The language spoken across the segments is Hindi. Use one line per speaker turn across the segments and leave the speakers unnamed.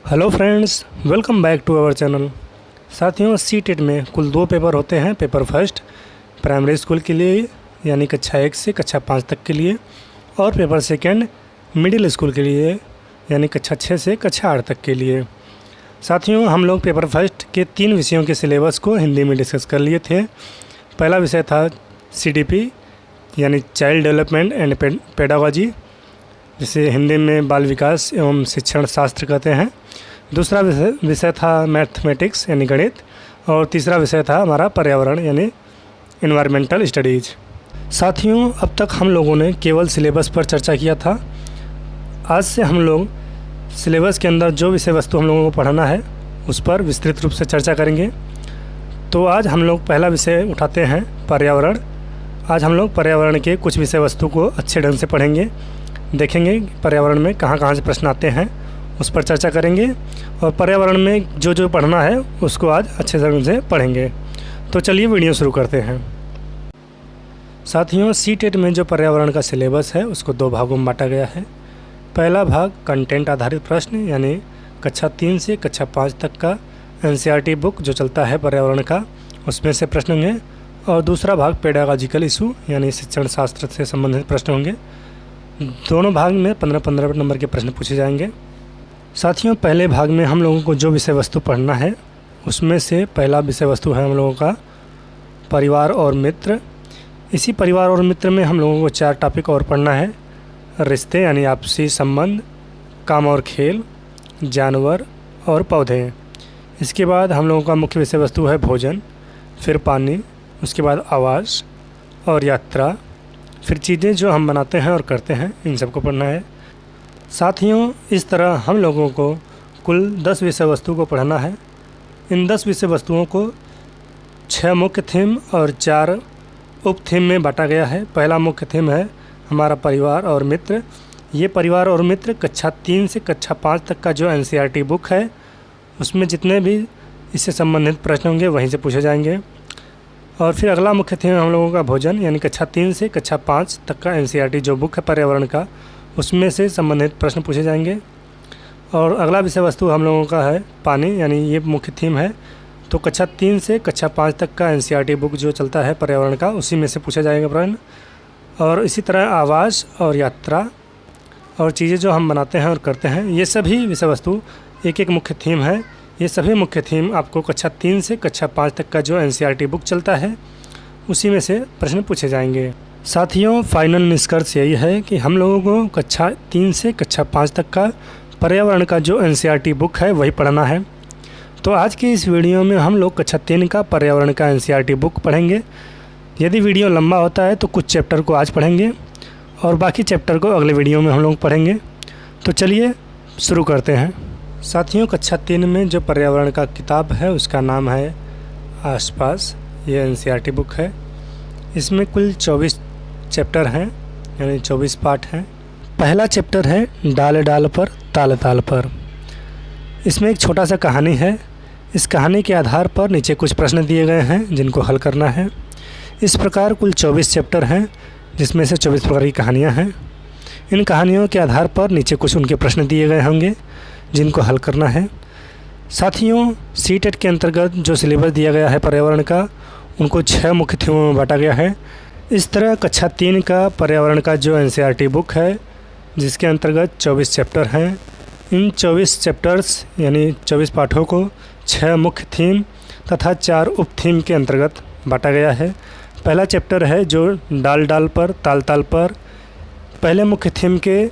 Hello friends, welcome back to our channel. साथियों, सीटेट में कुल 2 पेपर होते हैं। पेपर फर्स्ट प्राइमरी स्कूल के लिए यानी कक्षा 1 से कक्षा 5 तक के लिए, और पेपर सेकंड मिडिल स्कूल के लिए यानी कक्षा 6 से कक्षा 8 तक के लिए। साथियों, हम लोग पेपर फर्स्ट के 3 विषयों के सिलेबस को हिंदी में डिस्कस कर लिए थे। पहला विषय था CDP यानी चाइल्ड डेवलपमेंट एंड पेडागोजी, जिसे हिंदी में बाल विकास एवं शिक्षण शास्त्र कहते हैं। दूसरा विषय था मैथमेटिक्स यानी गणित, और तीसरा विषय था हमारा पर्यावरण यानी इन्वायरमेंटल स्टडीज़। साथियों, अब तक हम लोगों ने केवल सिलेबस पर चर्चा किया था। आज से हम लोग सिलेबस के अंदर जो विषय वस्तु हम लोगों को पढ़ना है उस पर विस्तृत रूप से चर्चा करेंगे। तो आज हम लोग पहला विषय उठाते हैं पर्यावरण। आज हम लोग पर्यावरण के कुछ विषय वस्तु को अच्छे ढंग से पढ़ेंगे, देखेंगे पर्यावरण में कहाँ कहाँ से प्रश्न आते हैं, उस पर चर्चा करेंगे, और पर्यावरण में जो जो पढ़ना है उसको आज अच्छे ढंग से पढ़ेंगे। तो चलिए वीडियो शुरू करते हैं। साथियों, सीटेट में जो पर्यावरण का सिलेबस है उसको 2 भागों में बांटा गया है। पहला भाग कंटेंट आधारित प्रश्न यानी कक्षा 3 से कक्षा 5 तक का NCERT बुक जो चलता है पर्यावरण का, उसमें से प्रश्न होंगे, और दूसरा भाग पेडागॉजिकल इशू यानी शिक्षण शास्त्र से संबंधित प्रश्न होंगे। दोनों भाग में 15-15 नंबर के प्रश्न पूछे जाएंगे। साथियों, पहले भाग में हम लोगों को जो विषय वस्तु पढ़ना है उसमें से पहला विषय वस्तु है हम लोगों का परिवार और मित्र। इसी परिवार और मित्र में हम लोगों को 4 टॉपिक और पढ़ना है। रिश्ते यानी आपसी संबंध, काम और खेल, जानवर और पौधे। इसके बाद हम लोगों का मुख्य विषय वस्तु है भोजन, फिर पानी, उसके बाद आवास और यात्रा, फिर चीज़ें जो हम बनाते हैं और करते हैं, इन सबको पढ़ना है। साथियों, इस तरह हम लोगों को कुल 10 विषय वस्तु को पढ़ना है। इन 10 विषय वस्तुओं को 6 मुख्य थीम और 4 उप थीम में बांटा गया है। पहला मुख्य थीम है हमारा परिवार और मित्र। ये परिवार और मित्र कक्षा 3 से कक्षा 5 तक का जो NCERT बुक है उसमें जितने भी इससे संबंधित प्रश्न होंगे वहीं से पूछे जाएंगे। और फिर अगला मुख्य थीम हम लोगों का भोजन यानी कक्षा 3 से कक्षा 5 तक का NCERT जो बुक है पर्यावरण का, उसमें से संबंधित प्रश्न पूछे जाएंगे। और अगला विषय वस्तु हम लोगों का है पानी यानी ये मुख्य थीम है। तो कक्षा 3 से कक्षा 5 तक का NCERT बुक जो चलता है पर्यावरण का, उसी में से पूछा जाएगा प्रश्न। और इसी तरह आवास और यात्रा और चीज़ें जो हम बनाते हैं और करते हैं, ये सभी विषय वस्तु एक एक मुख्य थीम है। ये सभी मुख्य थीम आपको कक्षा 3 से कक्षा 5 तक का जो NCERT बुक चलता है उसी में से प्रश्न पूछे जाएंगे। साथियों, फाइनल निष्कर्ष यही है कि हम लोगों को कक्षा 3 से कक्षा 5 तक का पर्यावरण का जो NCERT बुक है वही पढ़ना है। तो आज की इस वीडियो में हम लोग कक्षा 3 का पर्यावरण का NCERT बुक पढ़ेंगे। यदि वीडियो लंबा होता है तो कुछ चैप्टर को आज पढ़ेंगे और बाकी चैप्टर को अगले वीडियो में हम लोग पढ़ेंगे। तो चलिए शुरू करते हैं। साथियों, कक्षा 3 में जो पर्यावरण का किताब है उसका नाम है आसपास। ये NCERT बुक है। इसमें कुल 24 चैप्टर हैं यानी 24 पाठ हैं। पहला चैप्टर है डाल डाल पर ताल ताल पर। इसमें एक छोटा सा कहानी है। इस कहानी के आधार पर नीचे कुछ प्रश्न दिए गए हैं जिनको हल करना है। इस प्रकार कुल 24 चैप्टर हैं जिसमें से 24 प्रकार की कहानियाँ हैं। इन कहानियों के आधार पर नीचे कुछ उनके प्रश्न दिए गए होंगे जिनको हल करना है। साथियों, सीटेट के अंतर्गत जो सिलेबस दिया गया है पर्यावरण का, उनको 6 मुख्य थीमों में बांटा गया है। इस तरह कक्षा 3 का पर्यावरण का जो NCERT बुक है जिसके अंतर्गत 24 चैप्टर हैं, इन 24 चैप्टर्स यानी 24 पाठों को 6 मुख्य थीम तथा 4 उप थीम के अंतर्गत बांटा गया है। पहला चैप्टर है जो डाल डाल पर ताल ताल पर। पहले मुख्य थीम के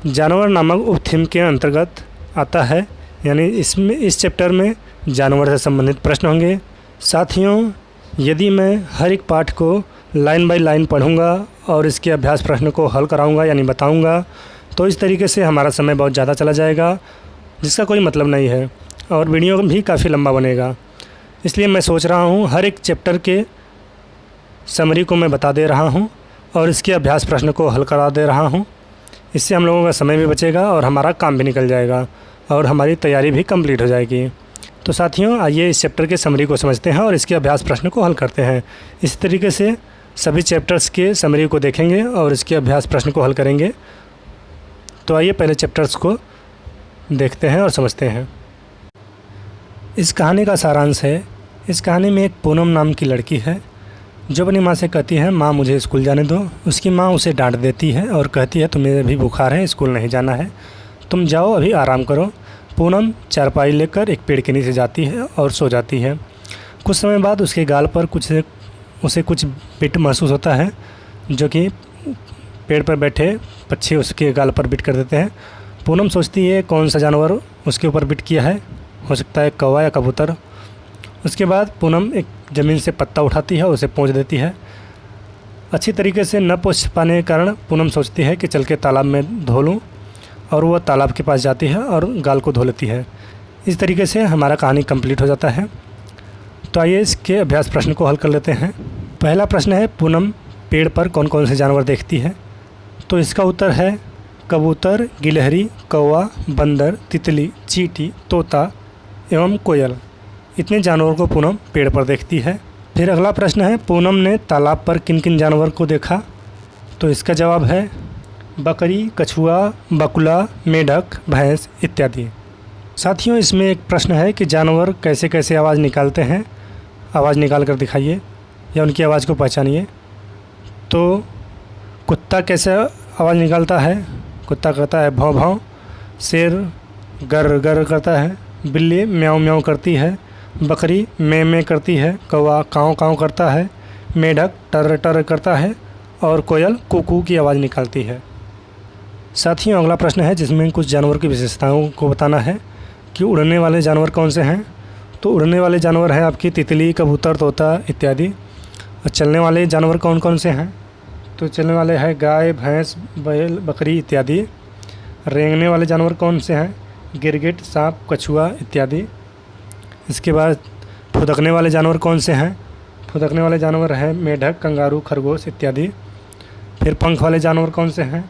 जानवर नामक उप थीम के अंतर्गत आता है, यानी इस चैप्टर में जानवर से संबंधित प्रश्न होंगे। साथियों, यदि मैं हर एक पाठ को लाइन बाय लाइन पढ़ूंगा और इसके अभ्यास प्रश्न को हल कराऊंगा यानी बताऊंगा, तो इस तरीके से हमारा समय बहुत ज़्यादा चला जाएगा जिसका कोई मतलब नहीं है और वीडियो भी काफ़ी लंबा बनेगा। इसलिए मैं सोच रहा हूँ हर एक चैप्टर के समरी को मैं बता दे रहा हूँ और इसके अभ्यास प्रश्न को हल करा दे रहा हूँ। इससे हम लोगों का समय भी बचेगा और हमारा काम भी निकल जाएगा और हमारी तैयारी भी कंप्लीट हो जाएगी। तो साथियों, आइए इस चैप्टर के समरी को समझते हैं और इसके अभ्यास प्रश्न को हल करते हैं। इस तरीके से सभी चैप्टर्स के समरी को देखेंगे और इसके अभ्यास प्रश्न को हल करेंगे। तो आइए पहले चैप्टर्स को देखते हैं और समझते हैं। इस कहानी का सारांश है, इस कहानी में एक पूनम नाम की लड़की है जो अपनी माँ से कहती है, माँ मुझे स्कूल जाने दो। उसकी माँ उसे डांट देती है और कहती है, तुम्हें अभी बुखार है, स्कूल नहीं जाना है, तुम जाओ अभी आराम करो। पूनम चारपाई लेकर एक पेड़ के नीचे जाती है और सो जाती है। कुछ समय बाद उसके गाल पर उसे कुछ बिट महसूस होता है, जो कि पेड़ पर बैठे पक्षी उसके गाल पर बिट कर देते हैं। पूनम सोचती है कौन सा जानवर उसके ऊपर बिट किया है, हो सकता है कौवा या कबूतर। उसके बाद पूनम एक ज़मीन से पत्ता उठाती है और उसे पोंछ देती है। अच्छी तरीके से न पोंछ पाने के कारण पूनम सोचती है कि चल के तालाब में धो लूँ, और वह तालाब के पास जाती है और गाल को धो लेती है। इस तरीके से हमारा कहानी कंप्लीट हो जाता है। तो आइए इसके अभ्यास प्रश्न को हल कर लेते हैं। पहला प्रश्न है, पूनम पेड़ पर कौन कौन से जानवर देखती है? तो इसका उत्तर है कबूतर, गिलहरी, कौवा, बंदर, तितली, चींटी, तोता एवं कोयल। इतने जानवरों को पूनम पेड़ पर देखती है। फिर अगला प्रश्न है, पूनम ने तालाब पर किन किन जानवर को देखा? तो इसका जवाब है बकरी, कछुआ, बकुला, मेढक, भैंस इत्यादि। साथियों, इसमें एक प्रश्न है कि जानवर कैसे कैसे आवाज़ निकालते हैं, आवाज़ निकाल कर दिखाइए या उनकी आवाज़ को पहचानिए। तो कुत्ता कैसे आवाज़ निकालता है? कुत्ता कहता है भौं भौं, शेर गर गर करता है, बिल्ली म्याऊं म्याऊं करती है, बकरी में में करती है, कौवा काँव काँव करता है, मेढक टर टर करता है और कोयल कू की आवाज़ निकालती है। साथियों, अगला प्रश्न है जिसमें कुछ जानवर की विशेषताओं को बताना है कि उड़ने वाले जानवर कौन से हैं। तो उड़ने वाले जानवर हैं आपकी तितली, कबूतर, तोता इत्यादि। और चलने वाले जानवर कौन कौन से हैं? तो चलने वाले हैं गाय, भैंस, बैल, बकरी इत्यादि। रेंगने वाले जानवर कौन से हैं? गिरगिट, सांप, कछुआ इत्यादि। इसके बाद फुदकने वाले जानवर कौन से हैं? फुदकने वाले जानवर हैं मेढक, कंगारू, खरगोश इत्यादि। फिर पंख वाले जानवर कौन से हैं?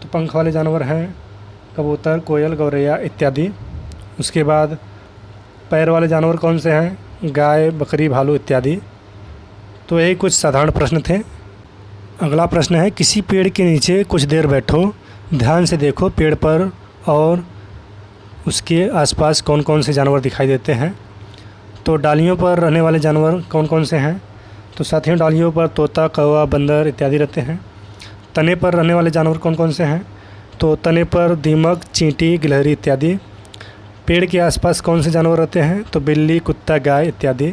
तो पंख वाले जानवर हैं कबूतर, कोयल, गौरैया इत्यादि। उसके बाद पैर वाले जानवर कौन से हैं? गाय, बकरी, भालू इत्यादि। तो यही कुछ साधारण प्रश्न थे। अगला प्रश्न है, किसी पेड़ के नीचे कुछ देर बैठो, ध्यान से देखो पेड़ पर और उसके आसपास कौन कौन से जानवर दिखाई देते हैं। तो डालियों पर रहने वाले जानवर कौन कौन से हैं? तो साथियों, डालियों पर तोता, कौवा, बंदर इत्यादि रहते हैं। तने पर रहने वाले जानवर कौन कौन से हैं? तो तने पर दीमक, चींटी, गिलहरी इत्यादि। पेड़ के आसपास कौन से जानवर रहते हैं? तो बिल्ली, कुत्ता, गाय इत्यादि।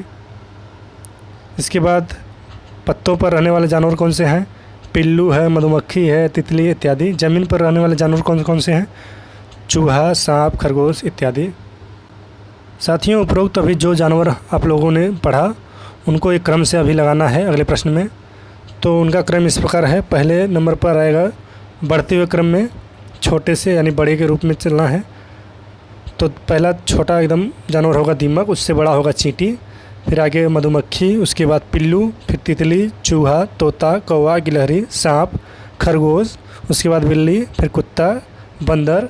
इसके बाद पत्तों पर रहने वाले जानवर कौन से हैं? पिल्लू है, मधुमक्खी है, तितली इत्यादि। ज़मीन पर रहने वाले जानवर कौन कौन से हैं? चूहा, सांप, खरगोश इत्यादि। साथियों, उपरोक्त अभी जो जानवर आप लोगों ने पढ़ा उनको एक क्रम से अभी लगाना है अगले प्रश्न में। तो उनका क्रम इस प्रकार है, पहले नंबर पर आएगा बढ़ते हुए क्रम में छोटे से यानी बड़े के रूप में चलना है। तो पहला छोटा एकदम जानवर होगा दीमक, उससे बड़ा होगा चींटी, फिर आगे मधुमक्खी, उसके बाद पिल्लू, फिर तितली, चूहा, तोता, कौवा, गिलहरी, सांप, खरगोश, उसके बाद बिल्ली, फिर कुत्ता, बंदर,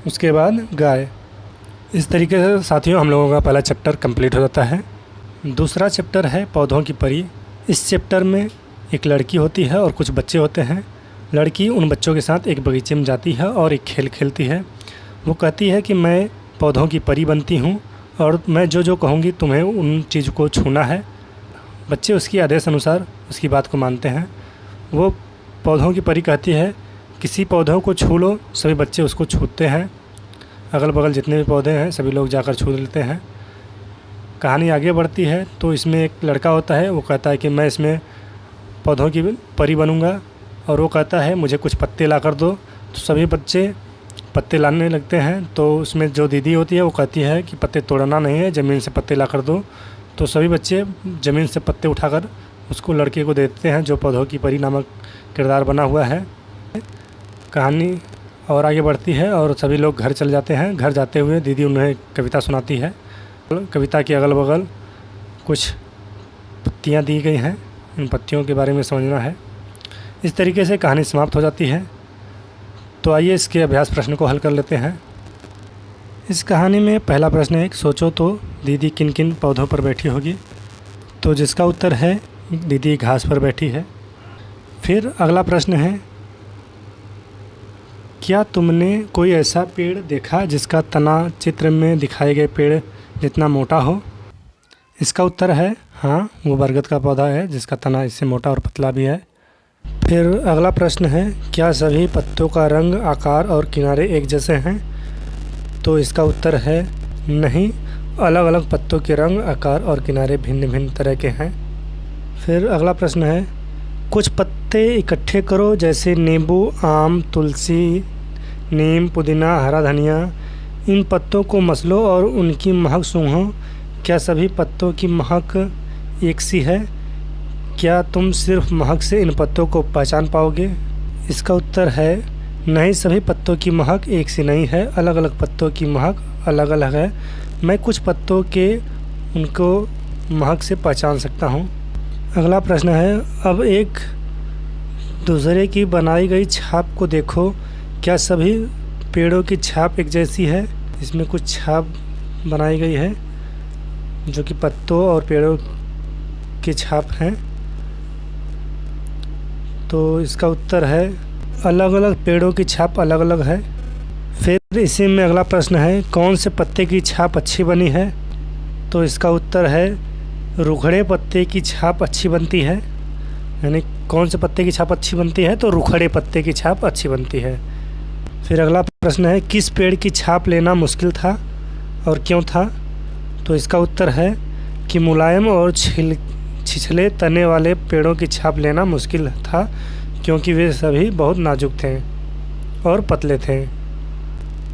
उसके बाद गाय। इस तरीके से साथियों हम लोगों का पहला चैप्टर कंप्लीट हो जाता है। दूसरा चैप्टर है पौधों की परी। इस चैप्टर में एक लड़की होती है और कुछ बच्चे होते हैं। लड़की उन बच्चों के साथ एक बगीचे में जाती है और एक खेल खेलती है। वो कहती है कि मैं पौधों की परी बनती हूँ और मैं जो जो कहूँगी तुम्हें उन चीज़ को छूना है। बच्चे उसकी आदेश अनुसार उसकी बात को मानते हैं। वो पौधों की परी कहती है किसी पौधों को छू लो, सभी बच्चे उसको छूते हैं। अगल बगल जितने भी पौधे हैं सभी लोग जाकर छू लेते हैं। कहानी आगे बढ़ती है तो इसमें एक लड़का होता है, वो कहता है कि मैं इसमें पौधों की परी बनूंगा, और वो कहता है मुझे कुछ पत्ते ला कर दो। तो सभी बच्चे पत्ते लाने लगते हैं। तो उसमें जो दीदी होती है वो कहती है कि पत्ते तोड़ना नहीं है, ज़मीन से पत्ते ला कर दो। तो सभी बच्चे ज़मीन से पत्ते उठाकर उसको लड़के को देते हैं जो पौधों की परी नामक किरदार बना हुआ है। कहानी और आगे बढ़ती है और सभी लोग घर चले जाते हैं। घर जाते हुए दीदी उन्हें कविता सुनाती है। कविता के अगल बगल कुछ पत्तियाँ दी गई हैं, इन पत्तियों के बारे में समझना है। इस तरीके से कहानी समाप्त हो जाती है। तो आइए इसके अभ्यास प्रश्न को हल कर लेते हैं। इस कहानी में पहला प्रश्न है, सोचो तो दीदी किन किन पौधों पर बैठी होगी। तो जिसका उत्तर है दीदी घास पर बैठी है। फिर अगला प्रश्न है क्या तुमने कोई ऐसा पेड़ देखा जिसका तना चित्र में दिखाए गए पेड़ जितना मोटा हो? इसका उत्तर है हाँ, वो बरगद का पौधा है जिसका तना इससे मोटा और पतला भी है। फिर अगला प्रश्न है, क्या सभी पत्तों का रंग, आकार और किनारे एक जैसे हैं? तो इसका उत्तर है नहीं, अलग अलग पत्तों के रंग, आकार और किनारे भिन्न भिन्न तरह के हैं। फिर अगला प्रश्न है, कुछ पत्ते इकट्ठे करो जैसे नींबू, आम, तुलसी, नीम, पुदीना, हरा धनिया। इन पत्तों को मसलो और उनकी महक सूंघो। क्या सभी पत्तों की महक एक सी है? क्या तुम सिर्फ महक से इन पत्तों को पहचान पाओगे? इसका उत्तर है नहीं, सभी पत्तों की महक एक सी नहीं है, अलग अलग पत्तों की महक अलग अलग है। मैं कुछ पत्तों के उनको महक से पहचान सकता हूँ। अगला प्रश्न है, अब एक दूसरे की बनाई गई छाप को देखो। क्या सभी पेड़ों की छाप एक जैसी है? इसमें कुछ छाप बनाई गई है जो कि पत्तों और पेड़ों की छाप हैं। तो इसका उत्तर है अलग अलग पेड़ों की छाप अलग अलग है। फिर इसी में अगला प्रश्न है, कौन से पत्ते की छाप अच्छी बनी है? तो इसका उत्तर है रुखड़े पत्ते की छाप अच्छी बनती है। यानी कौन से पत्ते की छाप अच्छी बनती है? तो रुखड़े पत्ते की छाप अच्छी बनती है। फिर अगला प्रश्न है, किस पेड़ की छाप लेना मुश्किल था और क्यों था? तो इसका उत्तर है कि मुलायम और छिछले तने वाले पेड़ों की छाप लेना मुश्किल था क्योंकि वे सभी बहुत नाजुक थे और पतले थे।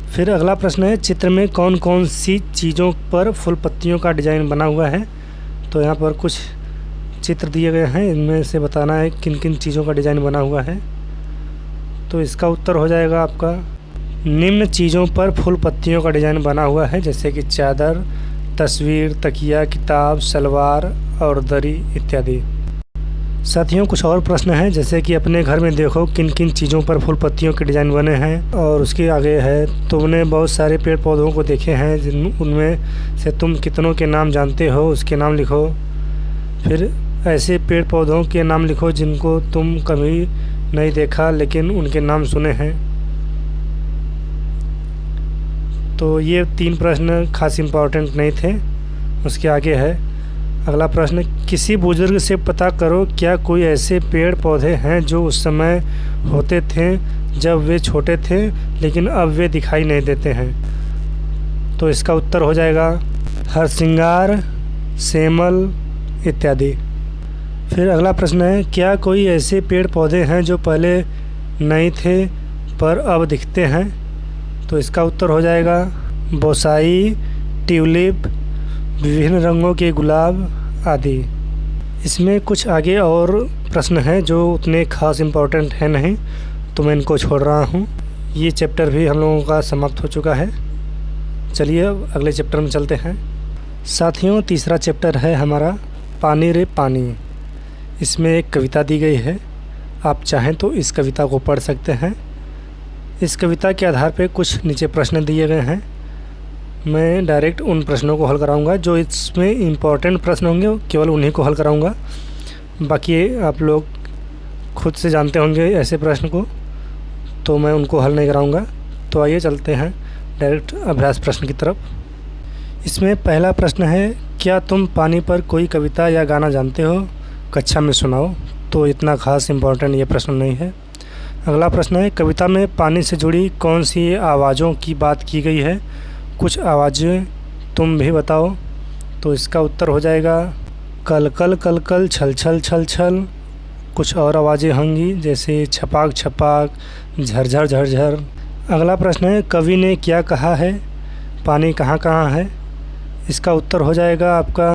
फिर अगला प्रश्न है, चित्र में कौन कौन सी चीज़ों पर फूल पत्तियों का डिज़ाइन बना हुआ है? तो यहाँ पर कुछ चित्र दिए गए हैं, इनमें से बताना है किन किन चीज़ों का डिज़ाइन बना हुआ है। तो इसका उत्तर हो जाएगा आपका निम्न चीज़ों पर फूल पत्तियों का डिज़ाइन बना हुआ है, जैसे कि चादर, तस्वीर, तकिया, किताब, सलवार और दरी इत्यादि। साथियों, कुछ और प्रश्न हैं, जैसे कि अपने घर में देखो किन किन चीज़ों पर फूल पत्तियों के डिज़ाइन बने हैं। और उसके आगे है, तुमने बहुत सारे पेड़ पौधों को देखे हैं, उनमें से तुम कितनों के नाम जानते हो, उसके नाम लिखो। फिर ऐसे पेड़ पौधों के नाम लिखो जिनको तुम कभी नहीं देखा लेकिन उनके नाम सुने हैं। तो ये 3 प्रश्न खास इम्पोर्टेंट नहीं थे। उसके आगे है अगला प्रश्न, किसी बुजुर्ग से पता करो क्या कोई ऐसे पेड़ पौधे हैं जो उस समय होते थे जब वे छोटे थे लेकिन अब वे दिखाई नहीं देते हैं? तो इसका उत्तर हो जाएगा हरसिंगार, सेमल इत्यादि। फिर अगला प्रश्न है, क्या कोई ऐसे पेड़ पौधे हैं जो पहले नहीं थे पर अब दिखते हैं? तो इसका उत्तर हो जाएगा बोसाई, ट्यूलिप, विभिन्न रंगों के गुलाब आदि। इसमें कुछ आगे और प्रश्न हैं जो उतने खास इम्पोर्टेंट हैं नहीं, तो मैं इनको छोड़ रहा हूँ। ये चैप्टर भी हम लोगों का समाप्त हो चुका है। चलिए अब अगले चैप्टर में चलते हैं। साथियों, तीसरा चैप्टर है हमारा पानी रे पानी। इसमें एक कविता दी गई है, आप चाहें तो इस कविता को पढ़ सकते हैं। इस कविता के आधार पर कुछ नीचे प्रश्न दिए गए हैं। मैं डायरेक्ट उन प्रश्नों को हल कराऊंगा जो इसमें इम्पोर्टेंट प्रश्न होंगे, केवल उन्हीं को हल कराऊंगा। बाकी आप लोग खुद से जानते होंगे ऐसे प्रश्न को, तो मैं उनको हल नहीं कराऊंगा। तो आइए चलते हैं डायरेक्ट अभ्यास प्रश्न की तरफ। इसमें पहला प्रश्न है, क्या तुम पानी पर कोई कविता या गाना जानते हो? कक्षा में सुनाओ। तो इतना खास इम्पोर्टेंट ये प्रश्न नहीं है। अगला प्रश्न है, कविता में पानी से जुड़ी कौन सी आवाज़ों की बात की गई है? कुछ आवाज़ें तुम भी बताओ। तो इसका उत्तर हो जाएगा कल कल कल कल, छल छल छल छल। कुछ और आवाज़ें होंगी जैसे छपाक छपाक, झरझर झरझर। अगला प्रश्न है, कवि ने क्या कहा है? पानी कहाँ कहाँ है? इसका उत्तर हो जाएगा आपका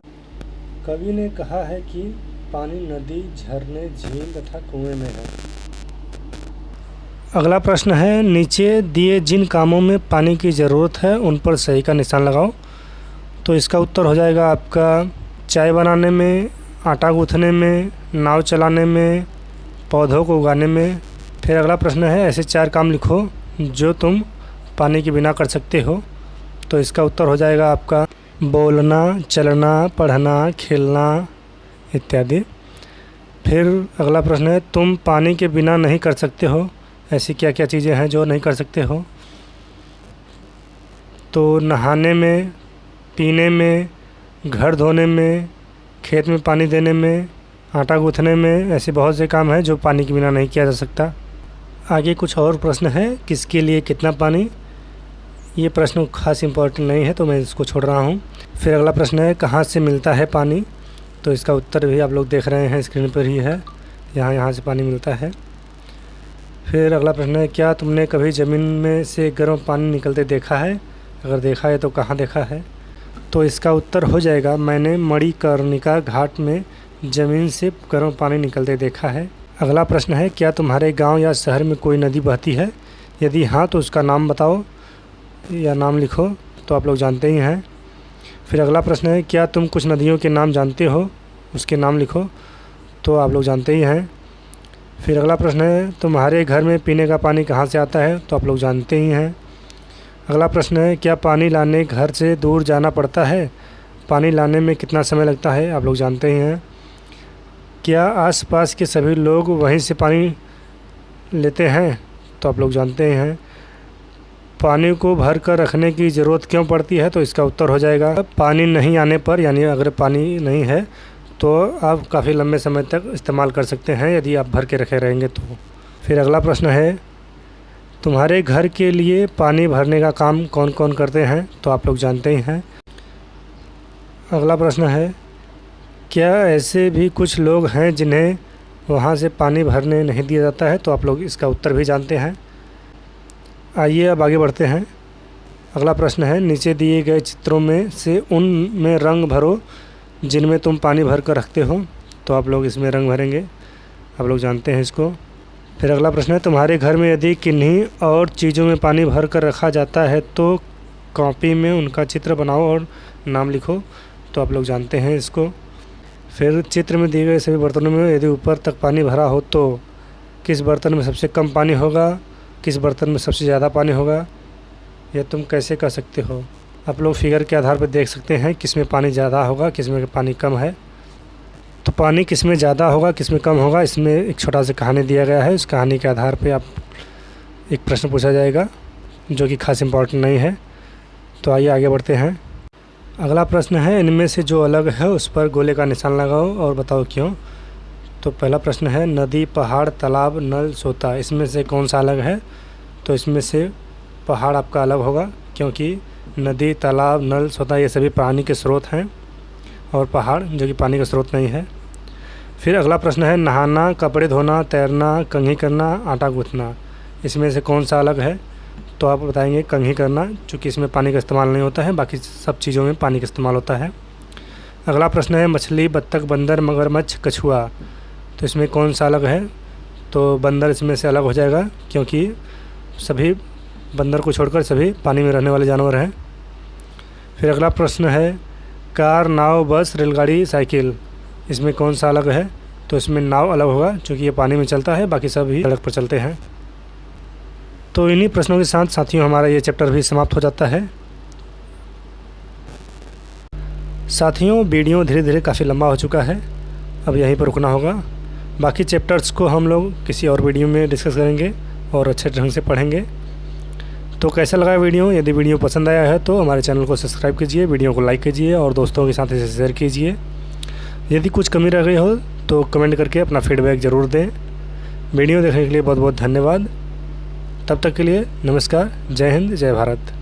कवि ने कहा है कि पानी नदी, झरने, झील तथा कुएं में है। अगला प्रश्न है, नीचे दिए जिन कामों में पानी की ज़रूरत है उन पर सही का निशान लगाओ। तो इसका उत्तर हो जाएगा आपका चाय बनाने में, आटा गूँथने में, नाव चलाने में, पौधों को उगाने में। फिर अगला प्रश्न है, ऐसे 4 काम लिखो जो तुम पानी के बिना कर सकते हो। तो इसका उत्तर हो जाएगा आपका बोलना, चलना, पढ़ना, खेलना इत्यादि। फिर अगला प्रश्न है, तुम पानी के बिना नहीं कर सकते हो। ऐसी क्या क्या चीज़ें हैं जो नहीं कर सकते हो? तो नहाने में, पीने में, घर धोने में, खेत में पानी देने में, आटा गूँथने में, ऐसे बहुत से काम हैं जो पानी के बिना नहीं किया जा सकता। आगे कुछ और प्रश्न है, किसके लिए कितना पानी? ये प्रश्न खास इम्पोर्टेंट नहीं है तो मैं इसको छोड़ रहा हूँ। फिर अगला प्रश्न है, कहाँ से मिलता है पानी? तो इसका उत्तर भी आप लोग देख रहे हैं, स्क्रीन पर ही है, यहाँ से पानी मिलता है। फिर अगला प्रश्न है, क्या तुमने कभी ज़मीन में से गर्म पानी निकलते देखा है? अगर देखा है तो कहाँ देखा है? तो इसका उत्तर हो जाएगा, मैंने मणिकर्णिका घाट में ज़मीन से गर्म पानी निकलते देखा है। अगला प्रश्न है, क्या तुम्हारे गांव या शहर में कोई नदी बहती है? यदि हाँ तो उसका नाम बताओ या नाम लिखो। तो आप लोग जानते ही हैं। फिर अगला प्रश्न है, क्या तुम कुछ नदियों के नाम जानते हो? उसके नाम लिखो। तो आप लोग जानते ही हैं। फिर अगला प्रश्न है, तुम्हारे घर में पीने का पानी कहाँ से आता है? तो आप लोग जानते ही हैं। अगला प्रश्न है, क्या पानी लाने घर से दूर जाना पड़ता है? पानी लाने में कितना समय लगता है? आप लोग जानते ही हैं। क्या आसपास के सभी लोग वहीं से पानी लेते हैं? तो आप लोग जानते ही हैं। पानी को भर कर रखने की ज़रूरत क्यों पड़ती है? तो इसका उत्तर हो जाएगा, पानी नहीं आने पर, यानी अगर पानी नहीं है तो आप काफ़ी लंबे समय तक इस्तेमाल कर सकते हैं यदि आप भर के रखे रहेंगे तो। फिर अगला प्रश्न है, तुम्हारे घर के लिए पानी भरने का काम कौन कौन करते हैं? तो आप लोग जानते ही हैं। अगला प्रश्न है, क्या ऐसे भी कुछ लोग हैं जिन्हें वहाँ से पानी भरने नहीं दिया जाता है? तो आप लोग इसका उत्तर भी जानते हैं। आइए अब आगे बढ़ते हैं। अगला प्रश्न है, नीचे दिए गए चित्रों में से उनमें रंग भरो जिनमें तुम पानी भर कर रखते हो। तो आप लोग इसमें रंग भरेंगे, आप लोग जानते हैं इसको। फिर अगला प्रश्न है, तुम्हारे घर में यदि किन्हीं और चीज़ों में पानी भर कर रखा जाता है तो कॉपी में उनका चित्र बनाओ और नाम लिखो। तो आप लोग जानते हैं इसको। फिर चित्र में दिए गए सभी बर्तनों में यदि ऊपर तक पानी भरा हो तो किस बर्तन में सबसे कम पानी होगा, किस बर्तन में सबसे ज़्यादा पानी होगा, यह तुम कैसे कर सकते हो? आप लोग फिगर के आधार पर देख सकते हैं किस में पानी ज़्यादा होगा, किस में पानी कम है। तो पानी किस में ज़्यादा होगा, किस में कम होगा, इसमें एक छोटा सा कहानी दिया गया है। उस कहानी के आधार पर आप एक प्रश्न पूछा जाएगा जो कि खास इम्पोर्टेंट नहीं है। तो आइए आगे बढ़ते हैं। अगला प्रश्न है, इनमें से जो अलग है उस पर गोले का निशान लगाओ और बताओ क्यों। तो पहला प्रश्न है, नदी, पहाड़, तालाब, नल, सोता, इसमें से कौन सा अलग है? तो इसमें से पहाड़ आपका अलग होगा, क्योंकि नदी, तालाब, नल, सोता ये सभी पानी के स्रोत हैं और पहाड़ जो कि पानी का स्रोत नहीं है। फिर अगला प्रश्न है, नहाना, कपड़े धोना, तैरना, कंघी करना, आटा गूँथना, इसमें से कौन सा अलग है? तो आप बताएंगे कंघी करना, चूँकि इसमें पानी का इस्तेमाल नहीं होता है, बाकी सब चीज़ों में पानी का इस्तेमाल होता है। अगला प्रश्न है, मछली, बत्तख, बंदर, मगरमच्छ, कछुआ, तो इसमें कौन सा अलग है? तो बंदर इसमें से अलग हो जाएगा, क्योंकि सभी बंदर को छोड़कर सभी पानी में रहने वाले जानवर हैं। फिर अगला प्रश्न है, कार, नाव, बस, रेलगाड़ी, साइकिल, इसमें कौन सा अलग है? तो इसमें नाव अलग होगा, क्योंकि ये पानी में चलता है, बाकी सभी सड़क पर चलते हैं। तो इन्हीं प्रश्नों के साथ साथियों हमारा ये चैप्टर भी समाप्त हो जाता है। साथियों, वीडियो धीरे धीरे काफ़ी लंबा हो चुका है, अब यहीं पर रुकना होगा। बाकी चैप्टर्स को हम लोग किसी और वीडियो में डिस्कस करेंगे और अच्छे ढंग से पढ़ेंगे। तो कैसा लगा वीडियो? यदि वीडियो पसंद आया है तो हमारे चैनल को सब्सक्राइब कीजिए, वीडियो को लाइक कीजिए और दोस्तों के साथ इसे शेयर कीजिए। यदि कुछ कमी रह गई हो तो कमेंट करके अपना फीडबैक ज़रूर दें। वीडियो देखने के लिए बहुत बहुत धन्यवाद। तब तक के लिए नमस्कार, जय हिंद, जय भारत।